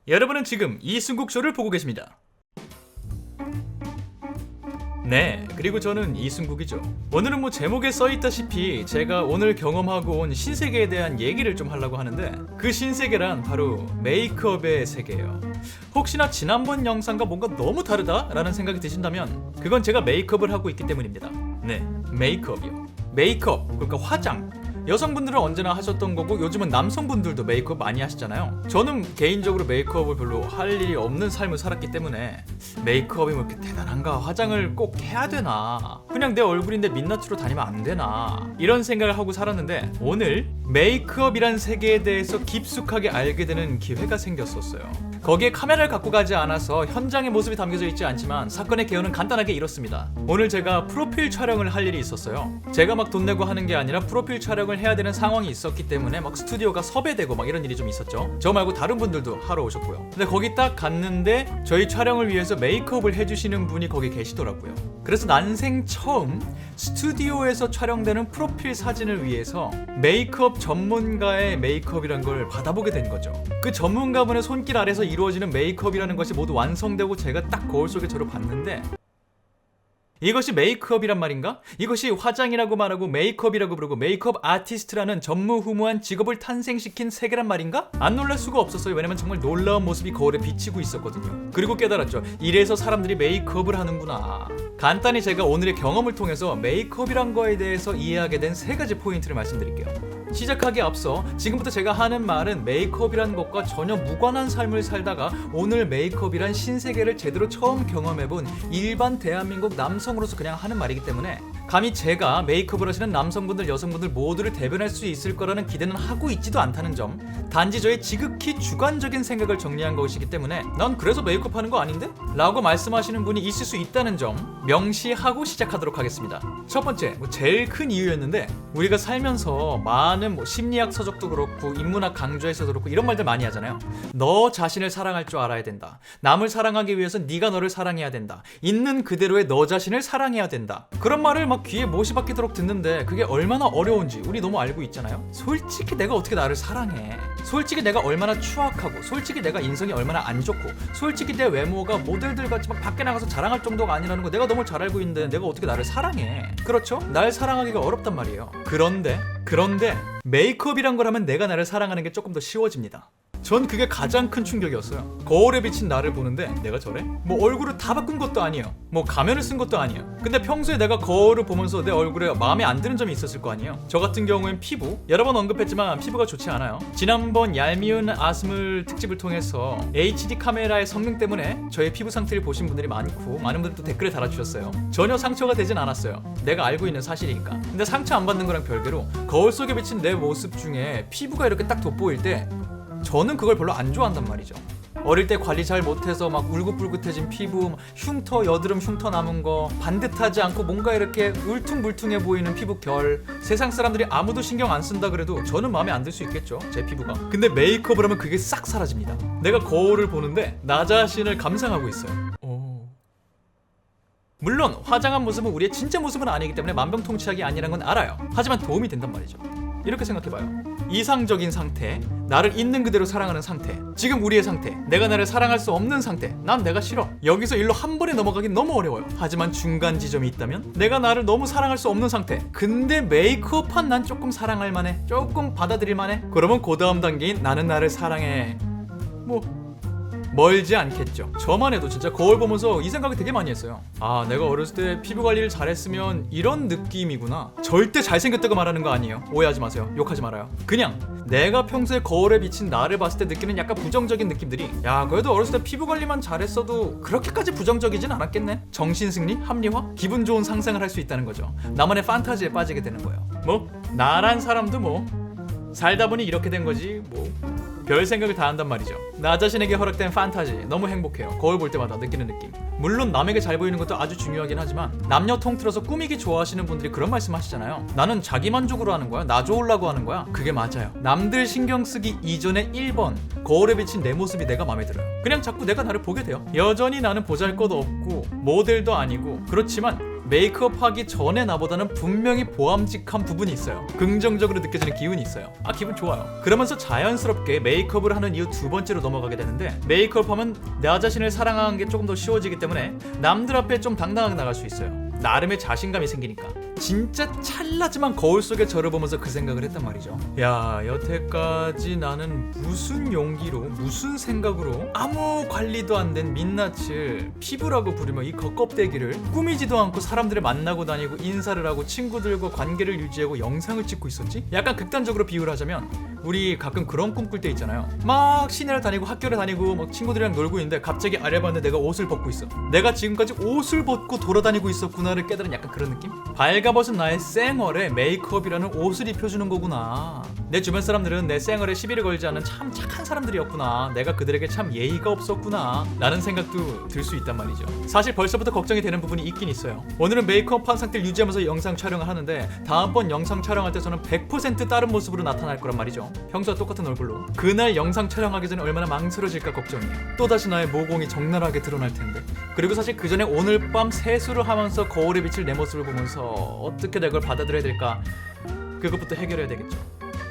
여러분은 지금 이승국쇼를 보고 계십니다. 네, 그리고 저는 이승국이죠. 오늘은 제목에 써있다시피 제가 오늘 경험하고 온 신세계에 대한 얘기를 좀 하려고 하는데, 그 신세계란 바로 메이크업의 세계예요. 혹시나 지난번 영상과 뭔가 너무 다르다라는 생각이 드신다면 그건 제가 메이크업을 하고 있기 때문입니다. 네, 메이크업이요. 메이크업, 그러니까 화장. 여성분들은 언제나 하셨던 거고 요즘은 남성분들도 메이크업 많이 하시잖아요. 저는 개인적으로 메이크업을 별로 할 일이 없는 삶을 살았기 때문에 메이크업이 뭐 이렇게 대단한가, 화장을 꼭 해야 되나, 그냥 내 얼굴인데 민낯으로 다니면 안 되나, 이런 생각을 하고 살았는데 오늘 메이크업이란 세계에 대해서 깊숙하게 알게 되는 기회가 생겼었어요. 거기에 카메라를 갖고 가지 않아서 현장의 모습이 담겨져 있지 않지만 사건의 개요는 간단하게 이렇습니다. 오늘 제가 프로필 촬영을 할 일이 있었어요. 제가 막 돈 내고 하는 게 아니라 프로필 촬영을 해야 되는 상황이 있었기 때문에 막 스튜디오가 섭외되고 막 이런 일이 좀 있었죠. 저 말고 다른 분들도 하러 오셨고요. 근데 거기 딱 갔는데 저희 촬영을 위해서 메이크업을 해주시는 분이 거기 계시더라고요. 그래서 난생 처음 스튜디오에서 촬영되는 프로필 사진을 위해서 메이크업 전문가의 메이크업이란 걸 받아보게 된 거죠. 그 전문가분의 손길 아래서 이루어지는 메이크업이라는 것이 모두 완성되고 제가 딱 거울 속에 저를 봤는데, 이것이 메이크업이란 말인가? 이것이 화장이라고 말하고 메이크업이라고 부르고 메이크업 아티스트라는 전무후무한 직업을 탄생시킨 세계란 말인가? 안 놀랄 수가 없었어요. 왜냐면 정말 놀라운 모습이 거울에 비치고 있었거든요. 그리고 깨달았죠. 이래서 사람들이 메이크업을 하는구나. 간단히 제가 오늘의 경험을 통해서 메이크업이란 거에 대해서 이해하게 된 3가지 포인트를 말씀드릴게요. 시작하기에 앞서 지금부터 제가 하는 말은 메이크업이란 것과 전혀 무관한 삶을 살다가 오늘 메이크업이란 신세계를 제대로 처음 경험해본 일반 대한민국 남성으로서 그냥 하는 말이기 때문에 감히 제가 메이크업을 하시는 남성분들, 여성분들 모두를 대변할 수 있을 거라는 기대는 하고 있지도 않다는 점, 단지 저의 지극히 주관적인 생각을 정리한 것이기 때문에 난 그래서 메이크업 하는 거 아닌데? 라고 말씀하시는 분이 있을 수 있다는 점 명시하고 시작하도록 하겠습니다. 첫 번째, 제일 큰 이유였는데, 우리가 살면서 많은 심리학 서적도 그렇고 인문학 강좌에서도 그렇고 이런 말들 많이 하잖아요. 너 자신을 사랑할 줄 알아야 된다. 남을 사랑하기 위해서 네가 너를 사랑해야 된다. 있는 그대로의 너 자신을 사랑해야 된다. 그런 말을 막 귀에 못이 박히도록 듣는데 그게 얼마나 어려운지 우리 너무 알고 있잖아요. 솔직히 내가 어떻게 나를 사랑해? 솔직히 내가 얼마나 추악하고, 솔직히 내가 인성이 얼마나 안 좋고, 솔직히 내 외모가 모델들 같이 막 밖에 나가서 자랑할 정도가 아니라는 거 내가 너무 잘 알고 있는데 내가 어떻게 나를 사랑해? 그렇죠? 날 사랑하기가 어렵단 말이에요. 그런데 메이크업이란 걸 하면 내가 나를 사랑하는 게 조금 더 쉬워집니다. 전 그게 가장 큰 충격이었어요. 거울에 비친 나를 보는데 내가 저래? 얼굴을 다 바꾼 것도 아니에요. 가면을 쓴 것도 아니에요. 근데 평소에 내가 거울을 보면서 내 얼굴에 마음에 안 드는 점이 있었을 거 아니에요. 저 같은 경우엔 피부, 여러 번 언급했지만 피부가 좋지 않아요. 지난번 얄미운 아스물 특집을 통해서 HD 카메라의 성능 때문에 저의 피부 상태를 보신 분들이 많고 많은 분들도 댓글에 달아주셨어요. 전혀 상처가 되진 않았어요. 내가 알고 있는 사실이니까. 근데 상처 안 받는 거랑 별개로 거울 속에 비친 내 모습 중에 피부가 이렇게 딱 돋보일 때 저는 그걸 별로 안 좋아한단 말이죠. 어릴 때 관리 잘 못해서 막 울긋불긋해진 피부, 흉터, 여드름 흉터 남은 거, 반듯하지 않고 뭔가 이렇게 울퉁불퉁해 보이는 피부 결, 세상 사람들이 아무도 신경 안 쓴다 그래도 저는 마음에 안 들 수 있겠죠, 제 피부가. 근데 메이크업을 하면 그게 싹 사라집니다. 내가 거울을 보는데 나 자신을 감상하고 있어요. 물론 화장한 모습은 우리의 진짜 모습은 아니기 때문에 만병통치약이 아니라는 건 알아요. 하지만 도움이 된단 말이죠. 이렇게 생각해봐요. 이상적인 상태, 나를 있는 그대로 사랑하는 상태, 지금 우리의 상태, 내가 나를 사랑할 수 없는 상태, 난 내가 싫어. 여기서 일로 한 번에 넘어가긴 너무 어려워요. 하지만 중간 지점이 있다면 내가 나를 너무 사랑할 수 없는 상태, 근데 메이크업한 난 조금 사랑할 만해, 조금 받아들일 만해. 그러면 그 다음 단계인 나는 나를 사랑해, 멀지 않겠죠. 저만 해도 진짜 거울 보면서 이 생각이 되게 많이 했어요. 아, 내가 어렸을 때 피부 관리를 잘했으면 이런 느낌이구나. 절대 잘생겼다고 말하는 거 아니에요. 오해하지 마세요. 욕하지 말아요. 그냥 내가 평소에 거울에 비친 나를 봤을 때 느끼는 약간 부정적인 느낌들이, 야, 그래도 어렸을 때 피부 관리만 잘했어도 그렇게까지 부정적이진 않았겠네. 정신승리? 합리화? 기분 좋은 상상을 할 수 있다는 거죠. 나만의 판타지에 빠지게 되는 거예요. 나란 사람도 살다 보니 이렇게 된 거지 별 생각을 다 한단 말이죠. 나 자신에게 허락된 판타지 너무 행복해요. 거울 볼 때마다 느끼는 느낌. 물론 남에게 잘 보이는 것도 아주 중요하긴 하지만 남녀 통틀어서 꾸미기 좋아하시는 분들이 그런 말씀 하시잖아요. 나는 자기 만족으로 하는 거야, 나 좋으려고 하는 거야. 그게 맞아요. 남들 신경 쓰기 이전에 1번, 거울에 비친 내 모습이 내가 마음에 들어요. 그냥 자꾸 내가 나를 보게 돼요. 여전히 나는 보잘것 없고 모델도 아니고, 그렇지만 메이크업 하기 전에 나보다는 분명히 보암직한 부분이 있어요. 긍정적으로 느껴지는 기운이 있어요. 아, 기분 좋아요. 그러면서 자연스럽게 메이크업을 하는 이후 두 번째로 넘어가게 되는데, 메이크업 하면 나 자신을 사랑하는 게 조금 더 쉬워지기 때문에 남들 앞에 좀 당당하게 나갈 수 있어요. 나름의 자신감이 생기니까. 진짜 찰나지만 거울 속에 저를 보면서 그 생각을 했단 말이죠. 야, 여태까지 나는 무슨 용기로, 무슨 생각으로 아무 관리도 안 된 민낯을 피부라고 부르며 이 겉껍데기를 꾸미지도 않고 사람들을 만나고 다니고 인사를 하고 친구들과 관계를 유지하고 영상을 찍고 있었지? 약간 극단적으로 비유를 하자면, 우리 가끔 그런 꿈 꿀 때 있잖아요. 막 시내를 다니고 학교를 다니고 막 친구들이랑 놀고 있는데 갑자기 아래 봤는데 내가 옷을 벗고 있어. 내가 지금까지 옷을 벗고 돌아다니고 있었구나를 깨달은 약간 그런 느낌? 발가벗은 나의 쌩얼에 메이크업이라는 옷을 입혀주는 거구나. 내 주변 사람들은 내 쌩얼에 시비를 걸지 않는 참 착한 사람들이었구나. 내가 그들에게 참 예의가 없었구나 라는 생각도 들 수 있단 말이죠. 사실 벌써부터 걱정이 되는 부분이 있긴 있어요. 오늘은 메이크업 한 상태를 유지하면서 영상 촬영을 하는데, 다음번 영상 촬영할 때 저는 100% 다른 모습으로 나타날 거란 말이죠. 평소와 똑같은 얼굴로. 그날 영상 촬영하기 전에 얼마나 망설여질까 걱정이에요. 또다시 나의 모공이 적나라하게 드러날 텐데. 그리고 사실 그 전에 오늘 밤 세수를 하면서 거울에 비칠 내 모습을 보면서 어떻게 내가 그걸 받아들여야 될까, 그것부터 해결해야 되겠죠.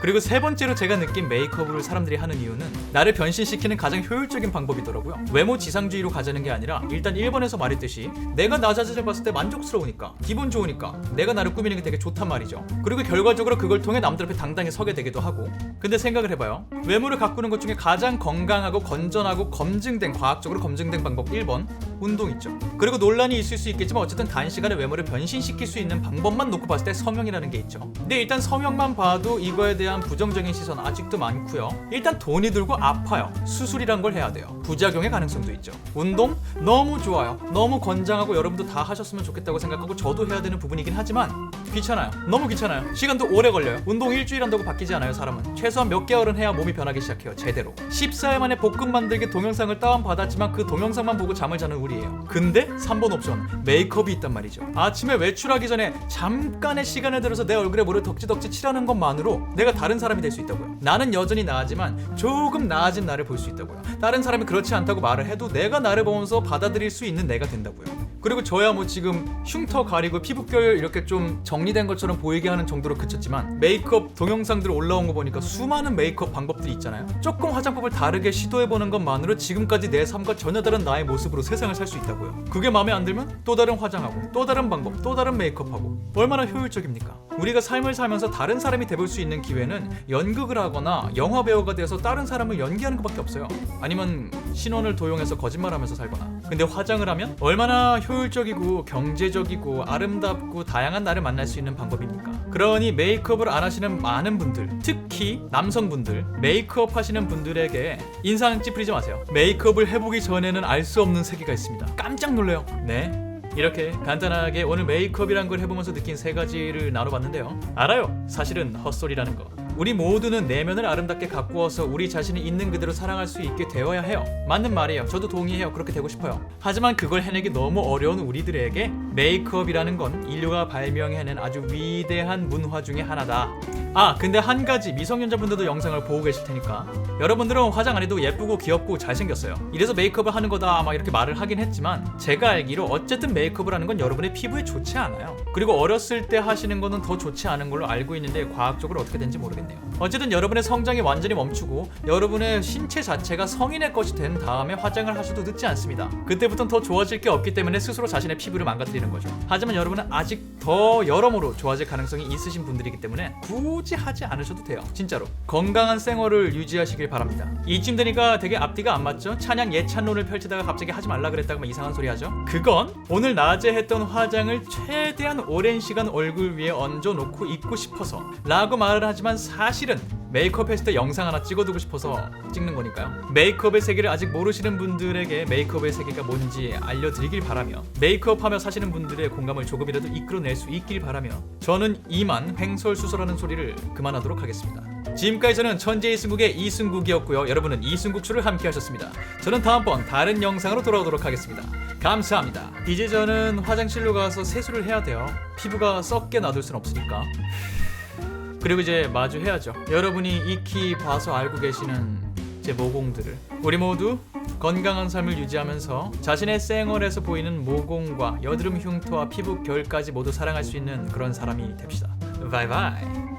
그리고 세 번째로 제가 느낀 메이크업을 사람들이 하는 이유는 나를 변신시키는 가장 효율적인 방법이더라고요. 외모 지상주의로 가자는 게 아니라, 일단 1번에서 말했듯이 내가 나 자신을 봤을 때 만족스러우니까, 기분 좋으니까 내가 나를 꾸미는 게 되게 좋단 말이죠. 그리고 결과적으로 그걸 통해 남들 앞에 당당히 서게 되기도 하고. 근데 생각을 해봐요. 외모를 가꾸는 것 중에 가장 건강하고 건전하고 검증된, 과학적으로 검증된 방법 1번 운동 있죠. 그리고 논란이 있을 수 있겠지만 어쨌든 단시간에 외모를 변신시킬 수 있는 방법만 놓고 봤을 때 성형이라는 게 있죠. 근데 일단 성형만 봐도 이거에 대한 부정적인 시선 아직도 많고요. 일단 돈이 들고 아파요. 수술이란 걸 해야 돼요. 부작용의 가능성도 있죠. 운동 너무 좋아요. 너무 권장하고 여러분도 다 하셨으면 좋겠다고 생각하고 저도 해야 되는 부분이긴 하지만 귀찮아요. 너무 귀찮아요. 시간도 오래 걸려요. 운동 일주일 한다고 바뀌지 않아요. 사람은 최소한 몇 개월은 해야 몸이 변하기 시작해요. 제대로. 14일 만에 볶음 만들기 동영상을 다운받았지만 그 동영상만 보고 잠을 자는 우리예요. 근데 3번 옵션 메이크업이 있단 말이죠. 아침에 외출하기 전에 잠깐의 시간을 들여서 내 얼굴에 뭐를 덕지덕지 칠하는 것만으로 내가 다른 사람이 될 수 있다고요. 나는 여전히 나지만 조금 나아진 나를 볼 수 있다고요. 다른 사람이 그렇지 않다고 말을 해도 내가 나를 보면서 받아들일 수 있는 내가 된다고요. 그리고 저야 뭐 지금 흉터 가리고 피부결 이렇게 좀 정리된 것처럼 보이게 하는 정도로 그쳤지만, 메이크업 동영상들 올라온 거 보니까 수많은 메이크업 방법들이 있잖아요. 조금 화장법을 다르게 시도해보는 것만으로 지금까지 내 삶과 전혀 다른 나의 모습으로 세상을 살 수 있다고요. 그게 마음에 안 들면 또 다른 화장하고 또 다른 방법, 또 다른 메이크업하고. 얼마나 효율적입니까? 우리가 삶을 살면서 다른 사람이 돼볼 수 있는 기회는 연극을 하거나 영화 배우가 돼서 다른 사람을 연기하는 것밖에 없어요. 아니면 신원을 도용해서 거짓말하면서 살거나. 근데 화장을 하면 얼마나 효율적이고 경제적이고 아름답고 다양한 나를 만날 수 있는 방법입니까? 그러니 메이크업을 안 하시는 많은 분들, 특히 남성분들, 메이크업 하시는 분들에게 인상 찌푸리지 마세요. 메이크업을 해보기 전에는 알 수 없는 세계가 있습니다. 깜짝 놀래요. 네, 이렇게 간단하게 오늘 메이크업이란 걸 해보면서 느낀 세 가지를 나눠봤는데요. 알아요, 사실은 헛소리라는 거. 우리 모두는 내면을 아름답게 가꾸어서 우리 자신이 있는 그대로 사랑할 수 있게 되어야 해요. 맞는 말이에요. 저도 동의해요. 그렇게 되고 싶어요. 하지만 그걸 해내기 너무 어려운 우리들에게 메이크업이라는 건 인류가 발명해낸 아주 위대한 문화 중에 하나다. 아, 근데 한 가지, 미성년자분들도 영상을 보고 계실 테니까 여러분들은 화장 안 해도 예쁘고 귀엽고 잘생겼어요. 이래서 메이크업을 하는 거다 막 이렇게 말을 하긴 했지만, 제가 알기로 어쨌든 메이크업을 하는 건 여러분의 피부에 좋지 않아요. 그리고 어렸을 때 하시는 거는 더 좋지 않은 걸로 알고 있는데 과학적으로 어떻게 된지 모르겠네요. 어쨌든 여러분의 성장이 완전히 멈추고 여러분의 신체 자체가 성인의 것이 된 다음에 화장을 하셔도 늦지 않습니다. 그때부터는 더 좋아질 게 없기 때문에 스스로 자신의 피부를 망가뜨리는 거죠. 하지만 여러분은 아직 더 여러모로 좋아질 가능성이 있으신 분들이기 때문에 굳이 하지 않으셔도 돼요. 진짜로 건강한 생활을 유지하시길 바랍니다. 이쯤 되니까 되게 앞뒤가 안 맞죠? 찬양 예찬론을 펼치다가 갑자기 하지 말라 그랬다고 막 이상한 소리 하죠? 그건 오늘 낮에 했던 화장을 최대한 오랜 시간 얼굴 위에 얹어놓고 있고 싶어서 라고 말을 하지만, 사실은 메이크업 했을 때 영상 하나 찍어두고 싶어서 찍는 거니까요. 메이크업의 세계를 아직 모르시는 분들에게 메이크업의 세계가 뭔지 알려드리길 바라며, 메이크업 하며 사시는 분들의 공감을 조금이라도 이끌어낼 수 있길 바라며, 저는 이만 횡설수설하는 소리를 그만하도록 하겠습니다. 지금까지 저는 천재 이승국의 이승국이었고요. 여러분은 이승국쇼를 함께 하셨습니다. 저는 다음번 다른 영상으로 돌아오도록 하겠습니다. 감사합니다. 이제 저는 화장실로 가서 세수를 해야 돼요. 피부가 썩게 놔둘 순 없으니까. 그리고 이제 마주해야죠. 여러분이 익히 봐서 알고 계시는 제 모공들을. 우리 모두 건강한 삶을 유지하면서 자신의 쌩얼에서 보이는 모공과 여드름 흉터와 피부 결까지 모두 사랑할 수 있는 그런 사람이 됩시다. 바이바이.